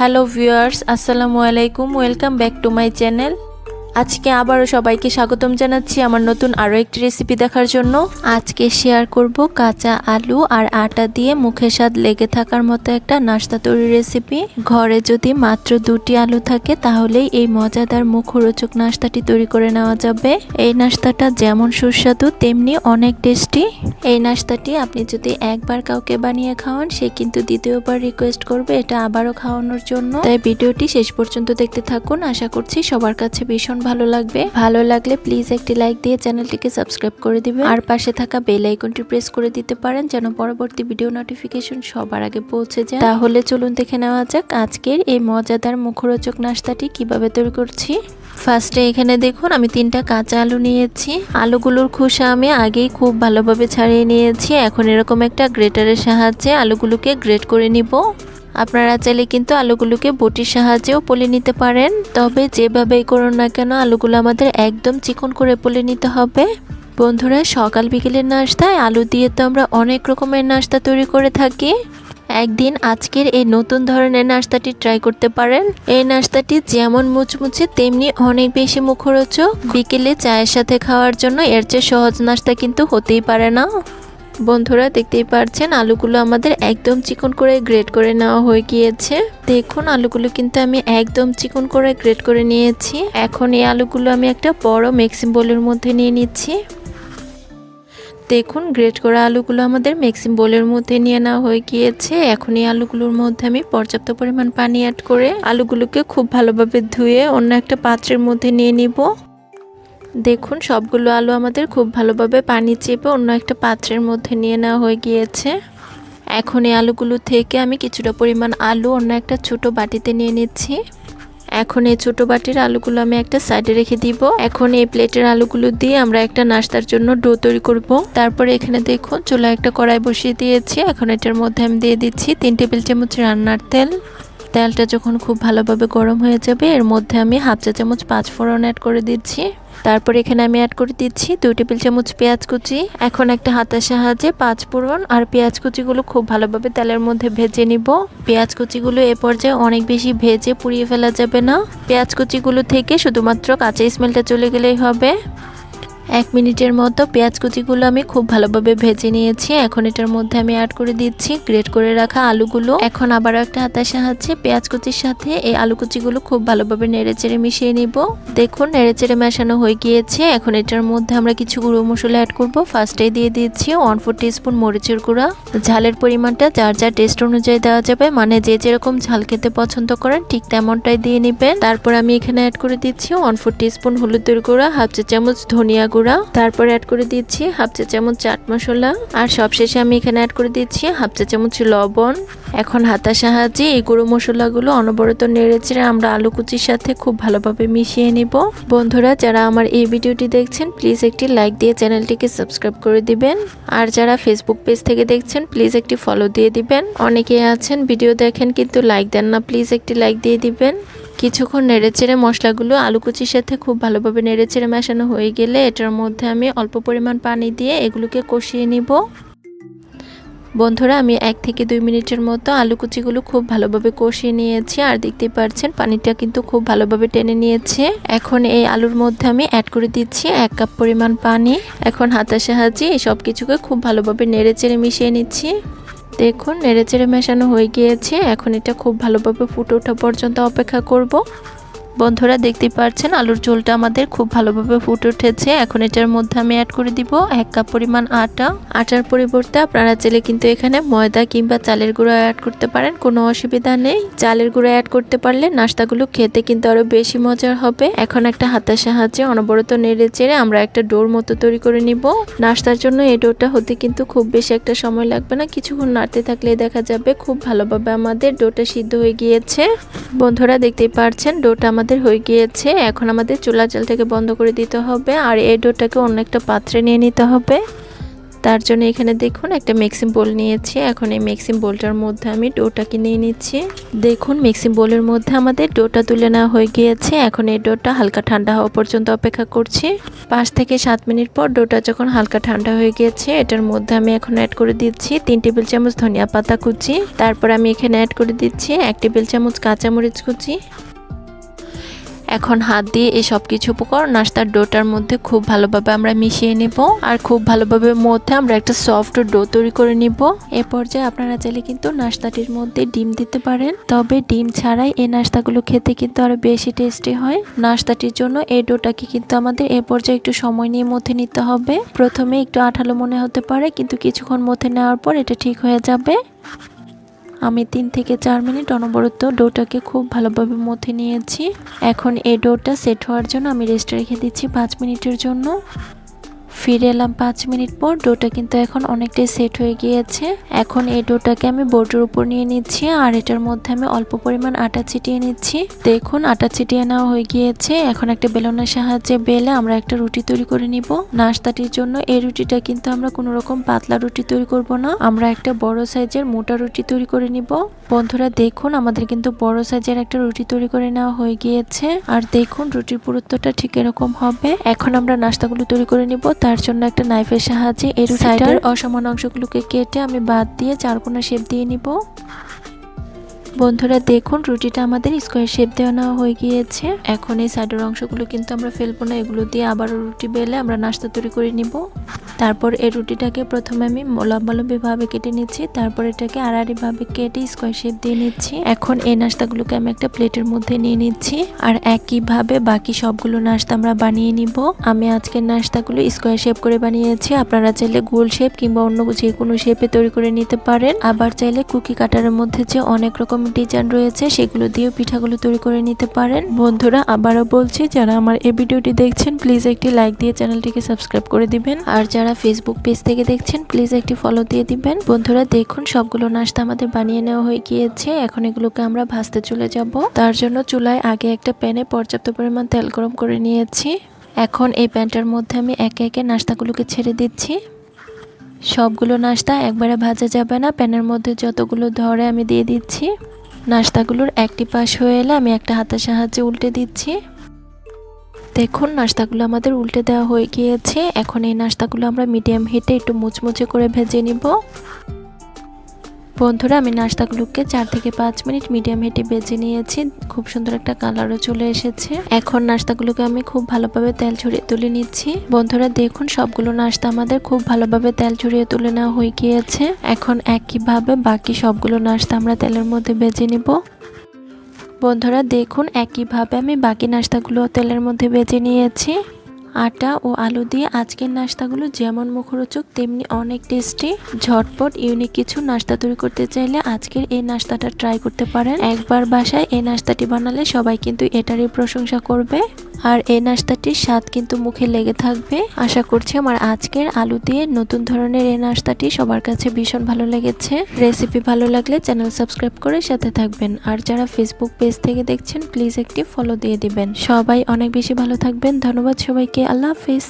Hello viewers, আসসালামু আলাইকুম। Welcome back to my channel. আজকে আবারও সবাইকে স্বাগতম জানাচ্ছি আমার নতুন আরও একটি রেসিপি দেখার জন্য। আজকে শেয়ার করব কাঁচা আলু আর আটা দিয়ে মুখে স্বাদ লেগে থাকার মতো একটা নাস্তা তৈরি রেসিপি। ঘরে যদি মাত্র 2টি আলু থাকে তাহলেই এই মজাদার মুখরোচক নাস্তাটি তৈরি করে নেওয়া যাবে। এই নাস্তাটা যেমন সুস্বাদু তেমনি অনেক টেস্টি। এই নাস্তাটি আপনি যদি একবার কাউকে বানিয়ে খাওয়ান, সে কিন্তু দ্বিতীয়বার রিকোয়েস্ট করবে এটা আবারও খাওয়ানোর জন্য। তাই ভিডিওটি শেষ পর্যন্ত দেখতে থাকুন। আশা করছি সবার কাছে ভীষণ ভালো লাগবে। ভালো লাগলে প্লিজ একটি লাইক দিয়ে চ্যানেলটিকে সাবস্ক্রাইব করে দিবেন আর পাশে থাকা বেল আইকনটি প্রেস করে দিতে পারেন যেন পরবর্তী ভিডিও নোটিফিকেশন সবার আগে পৌঁছে যায়। তাহলে চলুন দেখে নেওয়া যাক আজকের এই মজাদার মুখরোচক নাস্তাটি কিভাবে তৈরি করছি। ফার্স্টে এখানে দেখুন আমি 3টা কাঁচা আলু নিয়েছি। আলুগুলোর খোসা আমি আগেই খুব ভালোভাবে ছাড়িয়ে নিয়েছি। এখন এরকম একটা গ্রেটারের সাহায্যে আলুগুলোকে গ্রেট করে নিব। আপনারা চাইলে কিন্তু আলুগুলোকে বটির সাহায্যেও পলে নিতে পারেন, তবে যেভাবেই করুন না কেন আলুগুলো আমাদের একদম চিকন করে পলে নিতে হবে। বন্ধুরা, সকাল বিকেলের নাস্তায় আলু দিয়ে তো আমরা অনেক রকমের নাস্তা তৈরি করে থাকি। একদিন আজকের এই নতুন ধরনের নাস্তাটি ট্রাই করতে পারেন। এই নাস্তাটি যেমন মুচমুচে তেমনি অনেক বেশি মুখরোচক। বিকেলে চায়ের সাথে খাওয়ার জন্য এর চেয়ে সহজ নাস্তা কিন্তু হতেই পারে না। বন্ধুরা, দেখতেই পাচ্ছেন আলুগুলো আমাদের একদম চিকন করে গ্রেট করে নেওয়া হয়ে গিয়েছে। দেখুন আলুগুলো কিন্তু আমি একদম চিকন করে গ্রেট করে নিয়েছি। এখন এই আলুগুলো আমি একটা বড় মিক্সিং বোলের মধ্যে নিয়ে নিচ্ছি। দেখুন গ্রেট করা আলুগুলো আমাদের মিক্সিং বোলের মধ্যে নিয়ে নেওয়া হয়ে গিয়েছে। এখন এই আলুগুলোর মধ্যে আমি পর্যাপ্ত পরিমাণ পানি অ্যাড করে আলুগুলোকে খুব ভালোভাবে ধুয়ে অন্য একটা পাত্রের মধ্যে নিয়ে নিব। দেখুন সবগুলো আলু আমাদের খুব ভালোভাবে পানি চেপে অন্য একটা পাত্রের মধ্যে নিয়ে নেওয়া হয়ে গিয়েছে। এখন এই আলুগুলো থেকে আমি কিছুটা পরিমাণ আলু অন্য একটা ছোট বাটিতে নিয়ে নিচ্ছি। এখন এই ছোট বাটির আলুগুলো আমি একটা সাইডে রেখে দিব। এখন এই প্লেটের আলুগুলো দিয়ে আমরা একটা নাস্তার জন্য ডো তৈরি করব। তারপরে এখানে দেখুন চুলায় একটা কড়াই বসিয়ে দিয়েছি। এখন এটার মধ্যে আমি দিয়ে দিচ্ছি 3 টেবিল চামচ রান্নার তেল। তেলটা যখন খুব ভালোভাবে গরম হয়ে যাবে এর মধ্যে আমি 1/2 চা চামচ 5 ফোড়ন অ্যাড করে দিচ্ছি। তারপর এখানে আমি অ্যাড করে দিচ্ছি 2 টেবিল চামচ পেঁয়াজ কুচি। এখন একটা হাতের সাহায্যে 5 ফোড়ন আর পেঁয়াজ কুচিগুলো খুব ভালোভাবে তেলের মধ্যে ভেজে নিব। পেঁয়াজ কুচিগুলো এ পর্যায়ে অনেক বেশি ভেজে পুড়িয়ে ফেলা যাবে না। পেঁয়াজ কুচিগুলো থেকে শুধুমাত্র কাঁচা স্মেলটা চলে গেলেই হবে। 1 মিনিটের মতো পেঁয়াজ কুচিগুলো আমি খুব ভালোভাবে ভেজে নিয়েছি। এখন এটার মধ্যে আমি অ্যাড করে দিচ্ছি গ্রেট করে রাখা আলুগুলো। এখন আবার একটা হাতের সাহায্যে পেঁয়াজ কুচির সাথে এই আলু কুচিগুলো খুব ভালোভাবে নেড়েচেড়ে মিশিয়ে নিব। দেখুন নেড়েচেড়ে মেশানো হয়ে গিয়েছে। এখন এটার মধ্যে আমরা কিছু গুঁড়ো মশলা অ্যাড করব। ফার্স্টেই দিয়ে দিচ্ছি 1/4 টিস্পুন মরিচের গুঁড়া। ঝালের পরিমাণটা যার যার টেস্ট অনুযায়ী দেওয়া যাবে, মানে যে যেরকম ঝাল খেতে পছন্দ করেন ঠিক তেমনটাই দিয়ে নেবেন। তারপর আমি এখানে অ্যাড করে দিচ্ছি 1/4 টিস্পুন হলুদের গুঁড়া, 1/2 চা চামচ ধনিয়া গুঁড়া, তারপর অ্যাড করে দিচ্ছি 1/2 চা চামচ চাট মশলা আর সবশেষে আমি এখানে অ্যাড করে দিচ্ছি 1/2 চা চামচ লবণ। এখন হাতার সাহায্যে এই গুঁড়ো মশলাগুলো অনবরত নেড়েচেড়ে আমরা আলু কুচির সাথে খুব ভালোভাবে মিশিয়ে নিব। বন্ধুরা, যারা আমার এই ভিডিওটি দেখছেন প্লিজ একটি লাইক দিয়ে চ্যানেলটিকে সাবস্ক্রাইব করে দিবেন। আর যারা ফেসবুক পেজ থেকে দেখছেন প্লিজ একটি ফলো দিয়ে দিবেন। অনেকে আছেন ভিডিও দেখেন কিন্তু লাইক দেন না, প্লিজ একটি লাইক দিয়ে দিবেন। কিছুক্ষণ নেড়েচেড়ে মশলাগুলো আলু কুচির সাথে খুব ভালোভাবে নেড়েচেড়ে মেশানো হয়ে গেলে এটার মধ্যে আমি অল্প পরিমাণ পানি দিয়ে এগুলোকে কষিয়ে নিব। বন্ধুরা, আমি 1 থেকে 2 মিনিটের মতো আলু কুচিগুলো খুব ভালোভাবে কষিয়ে নিয়েছি আর দেখতে পাচ্ছেন পানিটা কিন্তু খুব ভালোভাবে টেনে নিয়েছে। এখন এই আলুর মধ্যে আমি অ্যাড করে দিচ্ছি 1 কাপ পরিমাণ পানি। এখন হাতের সাহায্যে এই সব কিছুকে খুব ভালোভাবে নেড়েচেড়ে মিশিয়ে নিচ্ছি। দেখুন নেড়েচেড়ে মেশানো হয়ে গিয়েছে। এখন এটা খুব ভালোভাবে ফুটে ওঠা পর্যন্ত অপেক্ষা করব। বন্ধুরা, দেখতে পাচ্ছেন আলুর ঝোলটা আমাদের খুব ভালোভাবে ফুটে উঠেছে। এখন এটার মধ্যে আমি অ্যাড করে দিব 1 কাপ পরিমাণ আটা। আটার পরিবর্তে আপনারা চাইলে কিন্তু এখানে ময়দা কিংবা চালের গুঁড়ো অ্যাড করতে পারেন, কোনো অসুবিধা নেই। চালের গুঁড়ো অ্যাড করতে পারলে নাস্তাগুলো খেতে কিন্তু আরো বেশি মজার হবে। এখন একটা হাতের সাহায্যে অনবরত নেড়েচেড়ে আমরা একটা ডোর মতো তৈরি করে নিব। নাস্তার জন্য এই ডোটা হতে কিন্তু খুব বেশি একটা সময় লাগবে না। কিছুক্ষণ নাড়তে থাকলে দেখা যাবে খুব ভালোভাবে আমাদের ডোটা সিদ্ধ হয়ে গিয়েছে। বন্ধুরা, দেখতেই পাচ্ছেন ডোটা আমাদের হয়ে গিয়েছে। এখন আমাদের চুলা জালটাকে বন্ধ করে দিতে হবে আর এই ডোটাকে অন্য একটা পাত্রে নিয়ে নিতে হবে। তার জন্য এখানে দেখুন একটা মিক্সিং বোল নিয়েছি। এখন এই মিক্সিং বোলটার মধ্যে আমি ডোটাকে নিয়ে নিচ্ছি। দেখুন মিক্সিং বোলের মধ্যে আমাদের ডোটা তুলে নেওয়া হয়ে গিয়েছে। এখন এই ডোটা হালকা ঠান্ডা হওয়া পর্যন্ত অপেক্ষা করছি। 5 থেকে 7 মিনিট পর ডোটা যখন হালকা ঠান্ডা হয়ে গিয়েছে, এটার মধ্যে আমি এখন অ্যাড করে দিচ্ছি 3 টেবিল চামচ ধনিয়া পাতা কুচি। তারপর আমি এখানে অ্যাড করে দিচ্ছি 1 টেবিল চামচ কাঁচামরিচ কুচি। এখন হাত দিয়ে এই সব কিছু উপকরণ নাস্তার ডোটার মধ্যে খুব ভালোভাবে আমরা মিশিয়ে নেব। আর খুব ভালোভাবে মধ্যে আমরা একটা সফট ডো তৈরি করে নিব। এ পর্যায়ে আপনারা চাইলে কিন্তু নাস্তাটির মধ্যে ডিম দিতে পারেন, তবে ডিম ছাড়াই এই নাস্তাগুলো খেতে কিন্তু আরো বেশি টেস্টি হয়। নাস্তাটির জন্য এই ডোটাকে কিন্তু আমাদের এ পর্যায়ে একটু সময় নিয়ে মথে নিতে হবে। প্রথমে একটু আঠালো মনে হতে পারে, কিন্তু কিছুক্ষণ মথে নেওয়ার পর এটা ঠিক হয়ে যাবে। আমি 3 থেকে 4 মিনিট অনবরত ডোটাকে খুব ভালোভাবে মথে নিয়েছি। এখন এই ডোটা সেট হওয়ার জন্য আমি রেস্টে রেখে দিচ্ছি 5 মিনিটের জন্য। ফিরে এলাম 5 মিনিট পর। ডোটা কিন্তু এখন অনেকটাই সেট হয়ে গিয়েছে। এখন এই ডোটাকে আমি বোর্ডের উপর নিয়ে নিচ্ছি, আর এটার মধ্যে আমি অল্প পরিমাণ আটা ছিটিয়ে নিচ্ছি। দেখুন আটা ছিটিয়ে নেওয়া হয়ে গিয়েছে। এখন একটা বেলনের সাহায্যে বেলে আমরা একটা রুটি তৈরি করে নিব। নাস্তাটির জন্য এই রুটিটা কিন্তু আমরা কোনো রকম পাতলা রুটি তৈরি করব না, আমরা একটা বড় সাইজের মোটা রুটি তৈরি করে নিব। বন্ধুরা দেখুন আমাদের কিন্তু বড় সাইজের একটা রুটি তৈরি করে নেওয়া হয়ে গিয়েছে। আর দেখুন রুটির পুরুত্বটা ঠিক এরকম হবে। এখন আমরা নাস্তাগুলো তৈরি করে নিব। তার জন্য একটা নাইফের সাহায্যে এই সাইডের অসমান অংশগুলোকে কেটে আমি বাদ দিয়ে চারকোনা শেপ দিয়ে নিব। বন্ধুরা দেখুন রুটিটা আমাদের স্কোয়ার শেপ দেওয়া নেওয়া হয়ে গিয়েছে। এখন এই সাইডের অংশগুলো কিন্তু আমরা ফেলবো না, এগুলো দিয়ে আবারও রুটি বেলে আমরা নাস্তা তৈরি করে নিব। তারপর এই রুটিটাকে প্রথমে আমি লম্বালম্বি ভাবে কেটে নিচ্ছি, তারপর এটাকে আড়াআড়ি ভাবে কেটে স্কোয়ার শেপ দিয়ে নিচ্ছি। এখন এই নাস্তাগুলোকে আমি একটা প্লেটের মধ্যে নিয়ে নিচ্ছি, আর একইভাবে বাকি সবগুলো নাস্তা আমরা বানিয়ে নিব। আমি আজকের নাস্তাগুলো স্কোয়ার শেপ করে বানিয়েছি, আপনারা চাইলে গোল শেপ কিংবা অন্য যে কোনো শেপে তৈরি করে নিতে পারেন। আবার চাইলে কুকি কাটারের মধ্যে যে অনেক রকম ডিজাইন রয়েছে সেগুলো দিয়েও পিঠাগুলো তৈরি করে নিতে পারেন। বন্ধুরা আবারও বলছি, যারা আমার এই ভিডিওটি দেখছেন প্লিজ একটি লাইক দিয়ে চ্যানেলটিকে সাবস্ক্রাইব করে দিবেন, আর যারা ফেসবুক পেজ থেকে দেখছেন প্লিজ একটি ফলো দিয়ে দিবেন। বন্ধুরা দেখুন সবগুলো নাস্তা আমাদের বানিয়ে নেওয়া হয়ে গিয়েছে। এখন এগুলোকে আমরা ভাজতে চলে যাব। তার জন্য চুলায় আগে একটা প্যানে পর্যাপ্ত পরিমাণ তেল গরম করে নিয়েছি। এখন এই প্যানটার মধ্যে আমি একে একে নাস্তাগুলোকে ছেড়ে দিচ্ছি। সবগুলো নাস্তা একবারে ভাজা যাবে না, প্যানের মধ্যে যতগুলো ধরে আমি দিয়ে দিচ্ছি। নাস্তাগুলোর একটি পাশ হয়ে এলে আমি একটা হাতের সাহায্যে উল্টে দিচ্ছি। দেখুন নাস্তাগুলো আমাদের উল্টে দেওয়া হয়ে গিয়েছে। এখন এই নাস্তাগুলো আমরা মিডিয়াম হিটে একটু মুচমুচে করে ভেজে নিব। বন্ধুরা আমি নাস্তাগুলোকে 4 থেকে 5 মিনিট মিডিয়াম হিটে ভেজে নিয়েছি। খুব সুন্দর একটা কালারও চলে এসেছে। এখন নাস্তাগুলোকে আমি খুব ভালোভাবে তেল ঝরিয়ে তুলে নিচ্ছি। বন্ধুরা দেখুন সবগুলো নাস্তা আমাদের খুব ভালোভাবে তেল ঝরিয়ে তুলে নেওয়া হয়ে গিয়েছে। এখন একইভাবে বাকি সবগুলো নাস্তা আমরা তেলের মধ্যে ভেজে নিব। বন্ধুরা দেখুন একইভাবে আমি বাকি নাস্তাগুলো তেলের মধ্যে ভেজে নিয়েছি। আটা ও আলু দিয়ে আজকের নাস্তাগুলো যেমন মুখরোচক তেমনি অনেক টেস্টি। ঝটপট ইউনিক কিছু নাস্তা তৈরি করতে চাইলে আজকের এই নাস্তাটা ট্রাই করতে পারেন। একবার বাসায় এই নাস্তাটি বানালে সবাই কিন্তু এটারই প্রশংসা করবে, আর এই নাস্তাটির স্বাদ কিন্তু মুখে লেগে থাকবে। আশা করছি আমার আজকের আলু দিয়ে নতুন ধরনের এই নাস্তাটি সবার কাছে ভীষণ ভালো লেগেছে। রেসিপি ভালো লাগলে চ্যানেল সাবস্ক্রাইব করে সাথে থাকবেন, আর যারা ফেসবুক পেজ থেকে দেখছেন প্লিজ একটি ফলো দিয়ে দিবেন। সবাই অনেক বেশি ভালো থাকবেন। ধন্যবাদ সবাইকে। আল্লাহ হাফেজ।